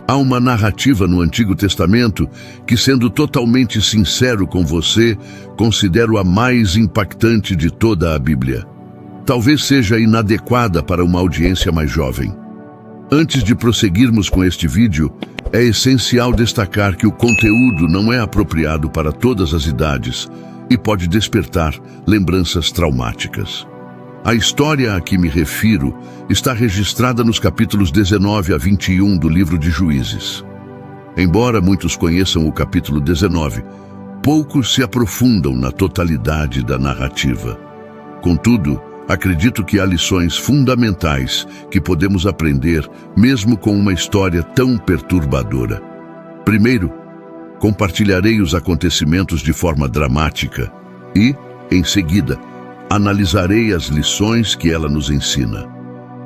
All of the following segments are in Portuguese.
Há uma narrativa no Antigo Testamento que, sendo totalmente sincero com você, considero a mais impactante de toda a Bíblia. Talvez seja inadequada para uma audiência mais jovem. Antes de prosseguirmos com este vídeo, é essencial destacar que o conteúdo não é apropriado para todas as idades e pode despertar lembranças traumáticas. A história a que me refiro está registrada nos capítulos 19 a 21 do livro de Juízes. Embora muitos conheçam o capítulo 19, poucos se aprofundam na totalidade da narrativa. Contudo, acredito que há lições fundamentais que podemos aprender mesmo com uma história tão perturbadora. Primeiro, compartilharei os acontecimentos de forma dramática e, em seguida, analisarei as lições que ela nos ensina.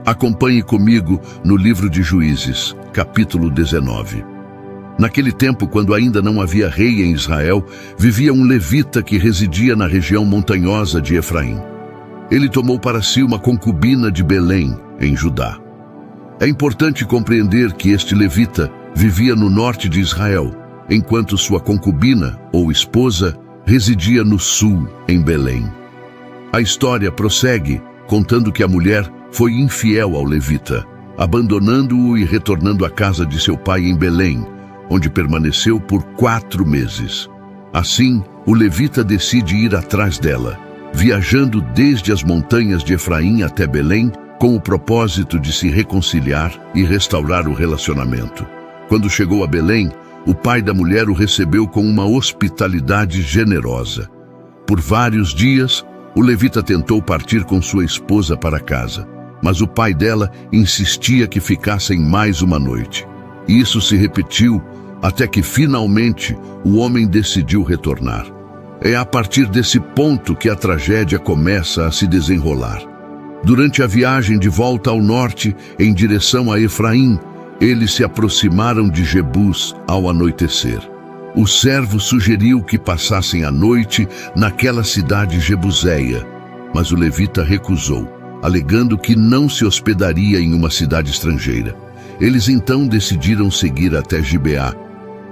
Acompanhe comigo no livro de Juízes, capítulo 19. Naquele tempo, quando ainda não havia rei em Israel, vivia um levita que residia na região montanhosa de Efraim. Ele tomou para si uma concubina de Belém, em Judá. É importante compreender que este levita vivia no norte de Israel, enquanto sua concubina, ou esposa, residia no sul, em Belém. A história prossegue, contando que a mulher foi infiel ao levita, abandonando-o e retornando à casa de seu pai em Belém, onde permaneceu por 4 meses. Assim, o levita decide ir atrás dela, viajando desde as montanhas de Efraim até Belém, com o propósito de se reconciliar e restaurar o relacionamento. Quando chegou a Belém, o pai da mulher o recebeu com uma hospitalidade generosa. Por vários dias, o levita tentou partir com sua esposa para casa, mas o pai dela insistia que ficassem mais uma noite. Isso se repetiu até que finalmente o homem decidiu retornar. É a partir desse ponto que a tragédia começa a se desenrolar. Durante a viagem de volta ao norte, em direção a Efraim, eles se aproximaram de Jebus ao anoitecer. O servo sugeriu que passassem a noite naquela cidade jebuseia, mas o levita recusou, alegando que não se hospedaria em uma cidade estrangeira. Eles então decidiram seguir até Gibeá.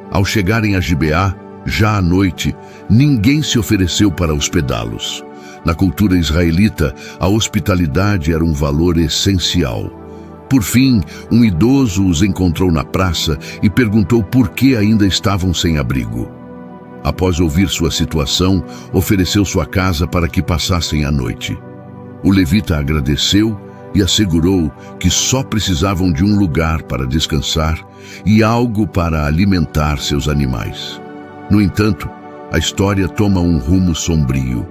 Ao chegarem a Gibeá, já à noite, ninguém se ofereceu para hospedá-los. Na cultura israelita, a hospitalidade era um valor essencial. Por fim, um idoso os encontrou na praça e perguntou por que ainda estavam sem abrigo. Após ouvir sua situação, ofereceu sua casa para que passassem a noite. O levita agradeceu e assegurou que só precisavam de um lugar para descansar e algo para alimentar seus animais. No entanto, a história toma um rumo sombrio.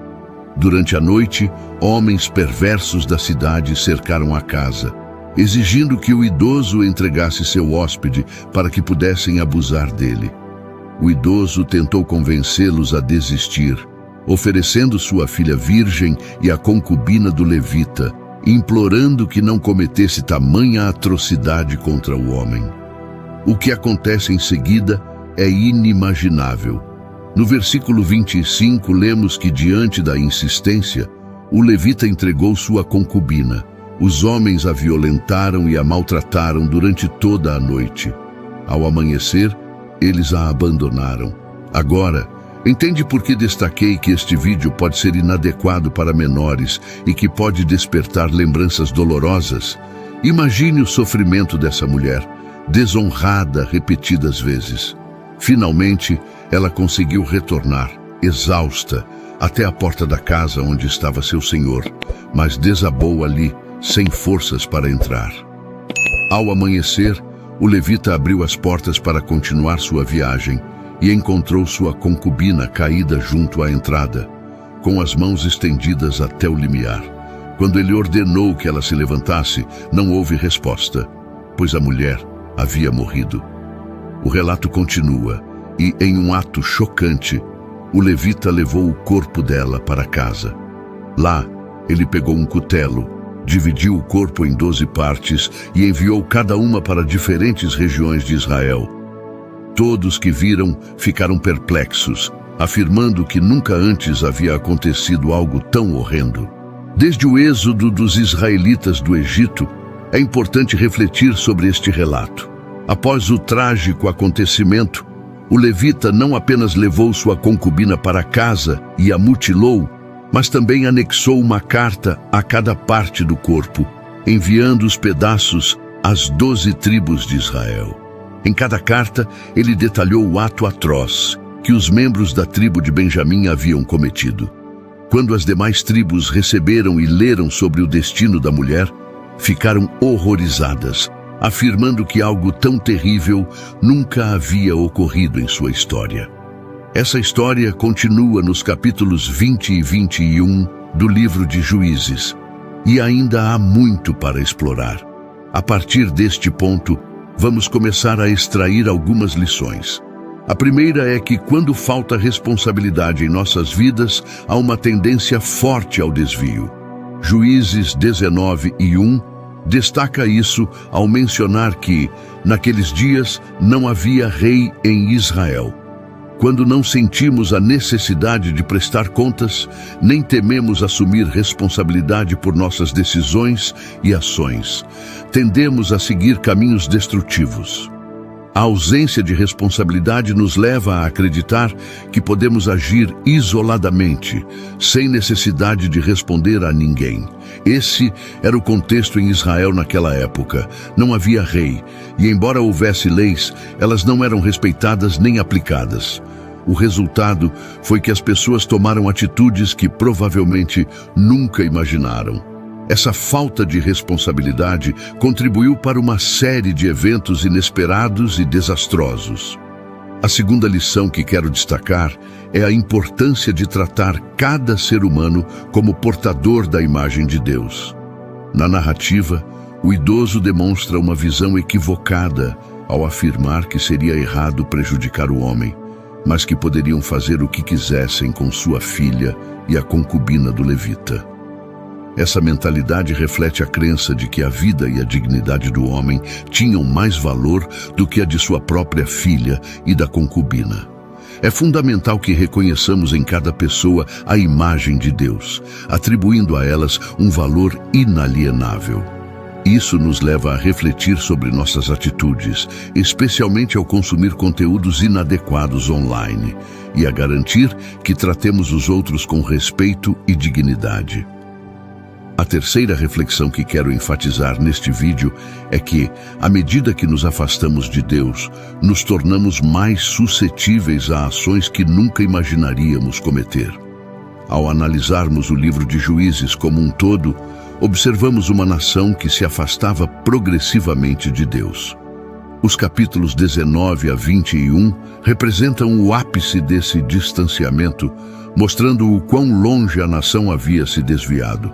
Durante a noite, homens perversos da cidade cercaram a casa, exigindo que o idoso entregasse seu hóspede para que pudessem abusar dele. O idoso tentou convencê-los a desistir, oferecendo sua filha virgem e a concubina do levita, implorando que não cometesse tamanha atrocidade contra o homem. O que acontece em seguida é inimaginável. No versículo 25, lemos que, diante da insistência, o levita entregou sua concubina. Os homens a violentaram e a maltrataram durante toda a noite. Ao amanhecer, eles a abandonaram. Agora, entende por que destaquei que este vídeo pode ser inadequado para menores e que pode despertar lembranças dolorosas? Imagine o sofrimento dessa mulher, desonrada repetidas vezes. Finalmente, ela conseguiu retornar, exausta, até a porta da casa onde estava seu senhor, mas desabou ali, sem forças para entrar. Ao amanhecer, o levita abriu as portas para continuar sua viagem e encontrou sua concubina caída junto à entrada, com as mãos estendidas até o limiar. Quando ele ordenou que ela se levantasse, não houve resposta, pois a mulher havia morrido. O relato continua e, em um ato chocante, o levita levou o corpo dela para casa. Lá, ele pegou um cutelo, dividiu o corpo em 12 partes e enviou cada uma para diferentes regiões de Israel. Todos que viram ficaram perplexos, afirmando que nunca antes havia acontecido algo tão horrendo. Desde o êxodo dos israelitas do Egito, é importante refletir sobre este relato. Após o trágico acontecimento, o levita não apenas levou sua concubina para casa e a mutilou, mas também anexou uma carta a cada parte do corpo, enviando os pedaços às 12 tribos de Israel. Em cada carta, ele detalhou o ato atroz que os membros da tribo de Benjamim haviam cometido. Quando as demais tribos receberam e leram sobre o destino da mulher, ficaram horrorizadas, afirmando que algo tão terrível nunca havia ocorrido em sua história. Essa história continua nos capítulos 20 e 21 do livro de Juízes, e ainda há muito para explorar. A partir deste ponto, vamos começar a extrair algumas lições. A primeira é que, quando falta responsabilidade em nossas vidas, há uma tendência forte ao desvio. Juízes 19 e 1 destaca isso ao mencionar que, naqueles dias, não havia rei em Israel. Quando não sentimos a necessidade de prestar contas, nem tememos assumir responsabilidade por nossas decisões e ações, tendemos a seguir caminhos destrutivos. A ausência de responsabilidade nos leva a acreditar que podemos agir isoladamente, sem necessidade de responder a ninguém. Esse era o contexto em Israel naquela época. Não havia rei, e embora houvesse leis, elas não eram respeitadas nem aplicadas. O resultado foi que as pessoas tomaram atitudes que provavelmente nunca imaginaram. Essa falta de responsabilidade contribuiu para uma série de eventos inesperados e desastrosos. A segunda lição que quero destacar é a importância de tratar cada ser humano como portador da imagem de Deus. Na narrativa, o idoso demonstra uma visão equivocada ao afirmar que seria errado prejudicar o homem, mas que poderiam fazer o que quisessem com sua filha e a concubina do levita. Essa mentalidade reflete a crença de que a vida e a dignidade do homem tinham mais valor do que a de sua própria filha e da concubina. É fundamental que reconheçamos em cada pessoa a imagem de Deus, atribuindo a elas um valor inalienável. Isso nos leva a refletir sobre nossas atitudes, especialmente ao consumir conteúdos inadequados online, e a garantir que tratemos os outros com respeito e dignidade. A terceira reflexão que quero enfatizar neste vídeo é que, à medida que nos afastamos de Deus, nos tornamos mais suscetíveis a ações que nunca imaginaríamos cometer. Ao analisarmos o livro de Juízes como um todo, observamos uma nação que se afastava progressivamente de Deus. Os capítulos 19 a 21 representam o ápice desse distanciamento, mostrando o quão longe a nação havia se desviado.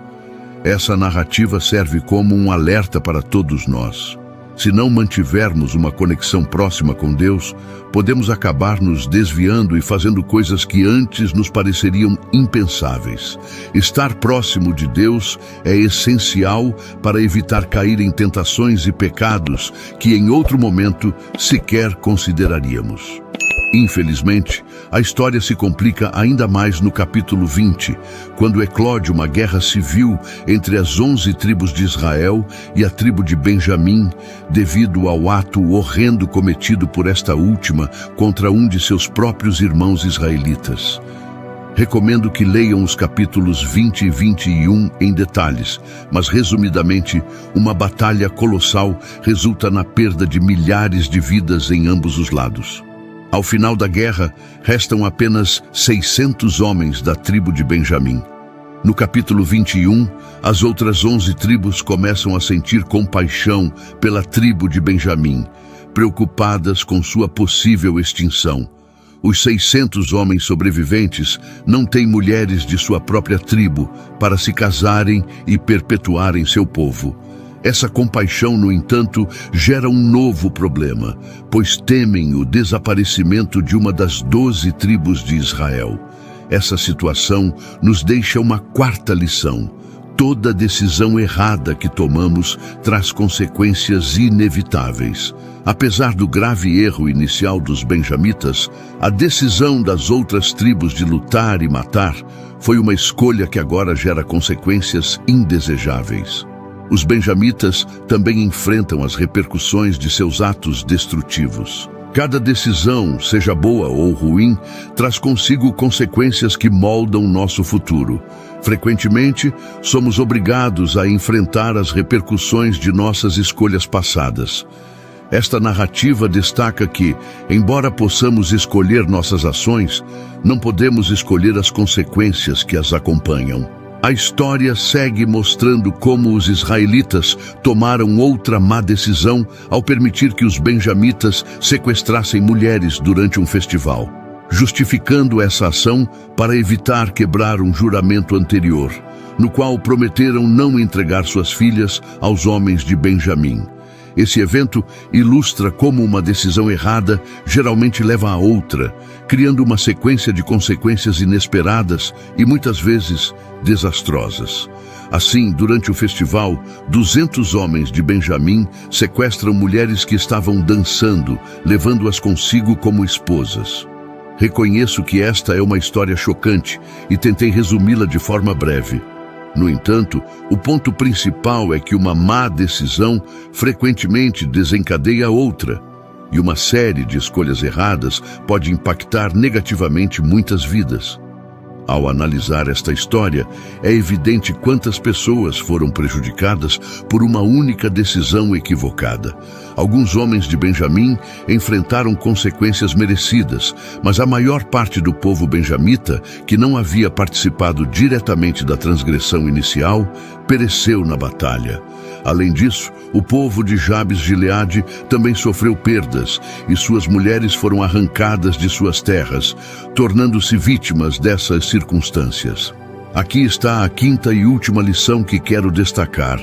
Essa narrativa serve como um alerta para todos nós. Se não mantivermos uma conexão próxima com Deus, podemos acabar nos desviando e fazendo coisas que antes nos pareceriam impensáveis. Estar próximo de Deus é essencial para evitar cair em tentações e pecados que em outro momento sequer consideraríamos. Infelizmente, a história se complica ainda mais no capítulo 20, quando eclode uma guerra civil entre as 11 tribos de Israel e a tribo de Benjamim, devido ao ato horrendo cometido por esta última contra um de seus próprios irmãos israelitas. Recomendo que leiam os capítulos 20 e 21 em detalhes, mas resumidamente, uma batalha colossal resulta na perda de milhares de vidas em ambos os lados. Ao final da guerra, restam apenas 600 homens da tribo de Benjamim. No capítulo 21, as outras 11 tribos começam a sentir compaixão pela tribo de Benjamim, preocupadas com sua possível extinção. Os 600 homens sobreviventes não têm mulheres de sua própria tribo para se casarem e perpetuarem seu povo. Essa compaixão, no entanto, gera um novo problema, pois temem o desaparecimento de uma das 12 tribos de Israel. Essa situação nos deixa uma quarta lição. Toda decisão errada que tomamos traz consequências inevitáveis. Apesar do grave erro inicial dos benjamitas, a decisão das outras tribos de lutar e matar foi uma escolha que agora gera consequências indesejáveis. Os benjamitas também enfrentam as repercussões de seus atos destrutivos. Cada decisão, seja boa ou ruim, traz consigo consequências que moldam nosso futuro. Frequentemente, somos obrigados a enfrentar as repercussões de nossas escolhas passadas. Esta narrativa destaca que, embora possamos escolher nossas ações, não podemos escolher as consequências que as acompanham. A história segue mostrando como os israelitas tomaram outra má decisão ao permitir que os benjamitas sequestrassem mulheres durante um festival, justificando essa ação para evitar quebrar um juramento anterior, no qual prometeram não entregar suas filhas aos homens de Benjamim. Esse evento ilustra como uma decisão errada geralmente leva a outra, criando uma sequência de consequências inesperadas e muitas vezes desastrosas. Assim, durante o festival, 200 homens de Benjamim sequestram mulheres que estavam dançando, levando-as consigo como esposas. Reconheço que esta é uma história chocante e tentei resumi-la de forma breve. No entanto, o ponto principal é que uma má decisão frequentemente desencadeia outra, e uma série de escolhas erradas pode impactar negativamente muitas vidas. Ao analisar esta história, é evidente quantas pessoas foram prejudicadas por uma única decisão equivocada. Alguns homens de Benjamim enfrentaram consequências merecidas, mas a maior parte do povo benjamita, que não havia participado diretamente da transgressão inicial, pereceu na batalha. Além disso, o povo de Jabes-Gileade também sofreu perdas e suas mulheres foram arrancadas de suas terras, tornando-se vítimas dessas circunstâncias. Aqui está a quinta e última lição que quero destacar.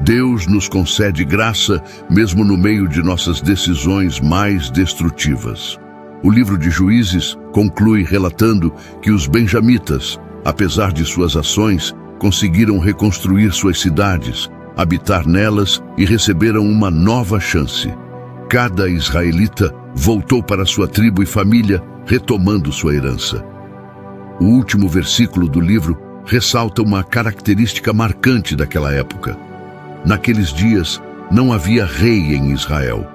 Deus nos concede graça mesmo no meio de nossas decisões mais destrutivas. O livro de Juízes conclui relatando que os benjamitas, apesar de suas ações, conseguiram reconstruir suas cidades, habitar nelas e receberam uma nova chance. Cada israelita voltou para sua tribo e família, retomando sua herança. O último versículo do livro ressalta uma característica marcante daquela época. Naqueles dias, não havia rei em Israel.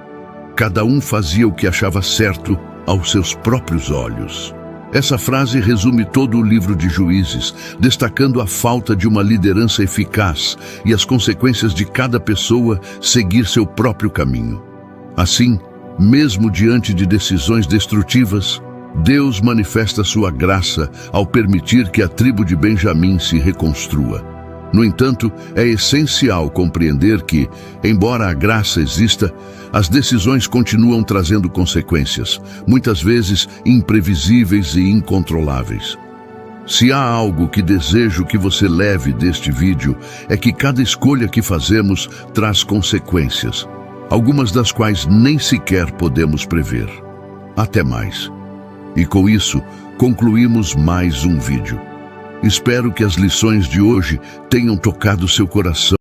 Cada um fazia o que achava certo aos seus próprios olhos. Essa frase resume todo o livro de Juízes, destacando a falta de uma liderança eficaz e as consequências de cada pessoa seguir seu próprio caminho. Assim, mesmo diante de decisões destrutivas, Deus manifesta sua graça ao permitir que a tribo de Benjamim se reconstrua. No entanto, é essencial compreender que, embora a graça exista, as decisões continuam trazendo consequências, muitas vezes imprevisíveis e incontroláveis. Se há algo que desejo que você leve deste vídeo, é que cada escolha que fazemos traz consequências, algumas das quais nem sequer podemos prever. Até mais. E com isso, concluímos mais um vídeo. Espero que as lições de hoje tenham tocado seu coração.